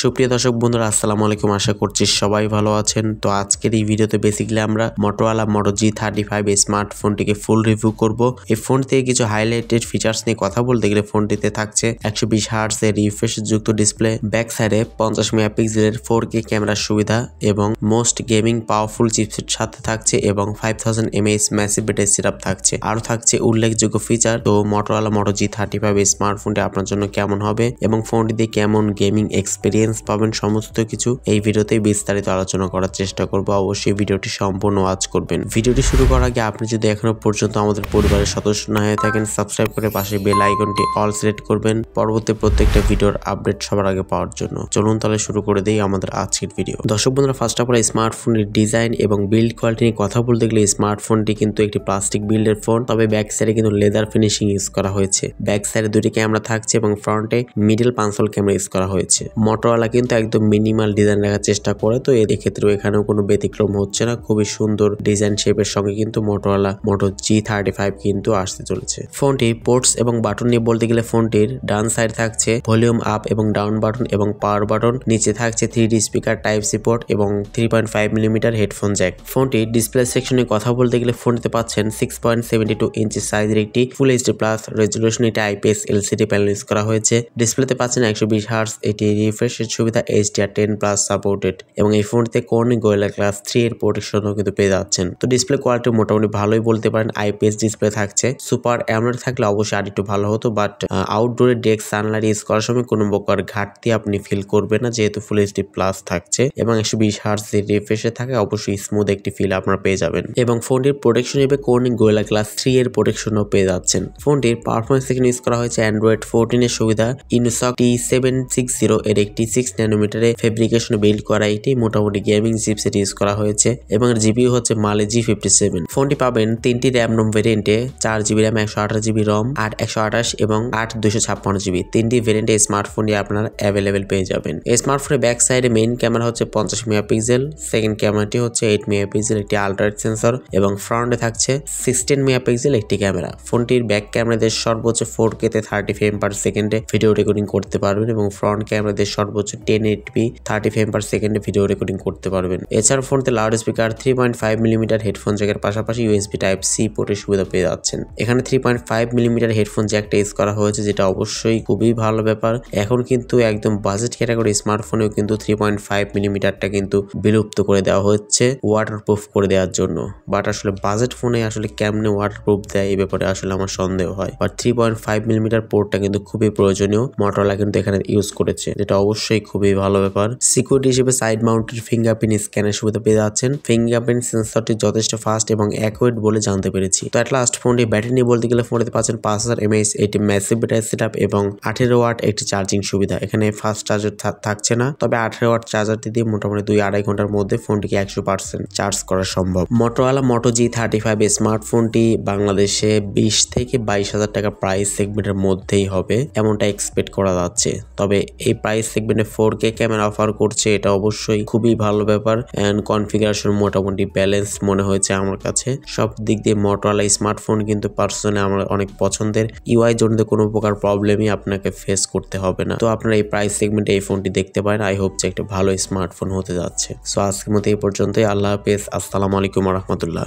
সুপ্রিয় দর্শক বন্ধুরা আসসালামু আলাইকুম, আশা করছি সবাই ভালো আছেন। তো আজকের এই ভিডিওতে বেসিক্যালি আমরা Motorola Moto G35 এই স্মার্টফোনটিকে ফুল রিভিউ করব। এই ফোন থেকে কিছু হাইলাইটেড ফিচার্স নিয়ে কথা বলতে গেলে ফোনটিতে থাকছে 120 হার্টজ এর রিফ্রেশ যুক্ত ডিসপ্লে, ব্যাক সাইডে 50 মেগাপিক্সেলের 4K ক্যামেরার সুবিধা এবং মোস্ট গেমিং পাওয়ারফুল চিপসেট সাথে থাকছে এবং 5000 mAh ম্যাসিভ ব্যাটারি সেটআপ থাকছে। আরো থাকছে উল্লেখযোগ্য ফিচার। তো Motorola Moto G35 এই স্মার্টফোনটি আপনার জন্য কেমন হবে এবং ফোনটিতে কেমন গেমিং এক্সপেরিয়েন্স পাবেন সমস্ত কিছু এই ভিডিওতে বিস্তারিত আলোচনা করার চেষ্টা করব। অবশ্যই ভিডিওটি সম্পূর্ণ ওয়াচ করবেন। ভিডিওটি শুরু করার আগে আপনি যদি এখনো পর্যন্ত আমাদের পরিবারের সদস্য না হয়ে থাকেন, সাবস্ক্রাইব করে পাশে বেল আইকনটি অল সিলেক্ট করবেন পরবর্তী প্রত্যেকটা ভিডিওর আপডেট সবার আগে পাওয়ার জন্য। চলুন তাহলে শুরু করে দেই আমাদের আজকের ভিডিও। দর্শক বন্ধুরা, ফার্স্ট অফ অল স্মার্টফোনের ডিজাইন এবং বিল্ড কোয়ালিটি নিয়ে কথা বলতে গেলে স্মার্টফোনটি কিন্তু একটি প্লাস্টিক বিল্ডের ফোন, তবে ব্যাক সাইডে কিন্তু লেদার ফিনিশিং ইউজ করা হয়েছে। ব্যাক সাইডে দুটি ক্যামেরা থাকছে এবং ফ্রন্টে মিডল পাঁচল ক্যামেরা ইউজ করা হয়েছে। Motorola কিন্তু একদম মিনিমাল ডিজাইন রাখার চেষ্টা করে, তো এর ক্ষেত্রেও এখানেও কোনো ব্যতিক্রম হচ্ছে না। খুবই সুন্দর ডিজাইন শেপের সঙ্গে কিন্তু Motorola Moto G35 কিন্তু আসতে চলেছে। ফোনটি পোর্টস এবং বাটন নিয়ে বলতে গেলে ফোনটির ডান সাইড থাকছে ভলিউম আপ এবং ডাউন বাটন এবং পাওয়ার বাটন, নিচে থাকছে 3D speaker type C port এবং 3.5 মিলিমিটার হেডফোন জ্যাক। ফোনটি ডিসপ্লে সেকশনে কথা বলতে গেলে ফোনটিতে পাচ্ছেন 6.72 ইঞ্চি সাইজের একটি ফুল এইচডি প্লাস রেজলিউশন, এটা IPS LCD প্যানেল ইউজ করা হয়েছে। ডিসপ্লেতে পাচ্ছেন 120 হার্টজ এটি রিফ্রেশের সুবিধা, HDR10+ সাপোর্টেড এবং এই ফোনটিতে কর্নিং গোরিলা গ্লাস 3 এর প্রোটেকশনও কিন্তু পেয়ে যাচ্ছেন। তো ডিসপ্লে কোয়ালিটি মোটামুটি ভালোই বলতে পারেন। IPS ডিসপ্লে থাকছে। সুপার অ্যামোলেড থাকলে অবশ্যই আরেকটু ভালো হতো, বাট আউটডোরে ডেস্ক সানলাইট ইউজ করার সময় কোনো প্রকার ঘাটতি আপনি ফিল করবেন না, যেহেতু ফুল এইচডি প্লাস থাকছে এবং 120 হার্টজ রিফ্রেশে থাকে অবশ্যই স্মুথ একটি ফিল আপনারা পেয়ে যাবেন। এবং ফোনটির প্রোটেকশন হিসেবে কর্নিং গোরিলা গ্লাস 3 এর প্রোটেকশনও পেয়ে যাচ্ছেন। ফোনটির পারফরমেন্স থেকে ইউজ করা হয়েছে Android 14 এর সুবিধা, ইনোসক T760 এর একটি 6 ন্যানোমিটারে ফেব্রিকেশন বিল্ড করা এটি মোটামুটি গেমিং চিপসেট ইউজ করা হয়েছে এবং জিপিইউ হচ্ছে Mali G57। ফোনটি পাবেন 3টি র্যাম রোম ভেরিয়েন্টে, 4GB র্যাম, 128GB রম, 8/128 এবং 8/256GB। 3টি ভেরিয়েন্টে স্মার্টফোনটি আপনারা অ্যাভেলেবেল পেয়ে যাবেন। এই স্মার্টফোনের ব্যাক সাইডে মেইন ক্যামেরা হচ্ছে 50 মেগাপিক্সেল, সেকেন্ড ক্যামেরাটি হচ্ছে 8 মেগাপিক্সেল একটি আল্ট্রাওয়াইড সেন্সর এবং ফ্রন্টে থাকছে 16 মেগাপিক্সেল একটি ক্যামেরা। ফোনটির ব্যাক ক্যামেরাতে সর্বোচ্চ 4K তে 30 ফ্রেম পার সেকেন্ডে ভিডিও রেকর্ডিং করতে পারবেন এবং ফ্রন্ট ক্যামেরাতে সর্বোচ্চ 1080p 30 ফ্রেম পার সেকেন্ডে ভিডিও রেকর্ডিং করতে পারবেন। এছাড়া ফোনতে লাউড স্পিকার, 3.5 মিলিমিটার হেডফোন জ্যাকের পাশাপাশি USB টাইপ সি পোর্টের সুবিধা পেয়ে যাচ্ছেন। এখানে 3.5 মিলিমিটার হেডফোন জ্যাকটা ইউজ করা হয়েছে, যেটা অবশ্যই খুবই ভালো ব্যাপার। এখন কিন্তু একদম বাজেট ক্যাটাগরি স্মার্টফোনেও কিন্তু 3.5 মিলিমিটারটা কিন্তু বিলুপ্ত করে দেওয়া হচ্ছে ওয়াটারপ্রুফ করে দেওয়ার জন্য, বাট আসলে বাজেট ফোনে আসলে কেমনে ওয়াটারপ্রুফ দেয় এই ব্যাপারে আসলে আমার সন্দেহ হয়। বাট 3.5 মিলিমিটার পোর্টটা কিন্তু খুবই প্রয়োজনীয়, Motorola কিন্তু এখানে ইউজ করেছে, যেটা অবশ্যই খুবই ভালো ব্যাপার। সিকিউরিটি হিসেবে সাইড মাউন্টেড ফিঙ্গারপ্রিন্ট স্ক্যানের সুবিধা পেয়ে যাচ্ছেন। ফিঙ্গারপ্রিন্ট সেন্সরটি যথেষ্ট ফাস্ট এবং অ্যাকুরেট বলে জানতে পেরেছি। তো এট লাস্ট ফোনটি ব্যাটারি নিয়ে বলতে গেলে ফোনটিতে পাচ্ছেন 5000 mAh একটি ম্যাসিভ ব্যাটারি সেটআপ এবং 18 ওয়াট একটি চার্জিং সুবিধা। এখানে ফাস্ট চার্জার থাকছে না, তবে 18 ওয়াট চার্জারটি দিয়ে মোটামুটি 2-2.5 ঘন্টার মধ্যে ফোনটিকে 100% চার্জ করা সম্ভব। Motorola Moto G35 স্মার্টফোনটি বাংলাদেশে 20 থেকে 22,000 টাকা প্রাইস সেগমেন্টের মধ্যেই হবে এমনটা এক্সপেক্ট করা যাচ্ছে। তবে এই প্রাইস সেগমেন্টে 4K ক্যামেরা অফার করছে, এটা অবশ্যই খুবই ভালো ব্যাপার এন্ড কনফিগারেশন মোটামুটি ব্যালেন্স মনে হয়েছে আমার কাছে। সব দিক দিয়ে Motorola স্মার্টফোন কিন্তু পার্সোনালি আমার অনেক পছন্দের। UI জনিত কোনো প্রকার প্রবলেমই আপনাকে ফেস করতে হবে না। তো আপনারা এই প্রাইস সেগমেন্টে এই ফোনটি দেখতে পারেন। আই হোপ যে একটা ভালো স্মার্টফোন হতে যাচ্ছে। সো আজকের মতো এই পর্যন্তই। আল্লাহ হাফেজ, আসসালামু আলাইকুম ওয়া রাহমাতুল্লাহ।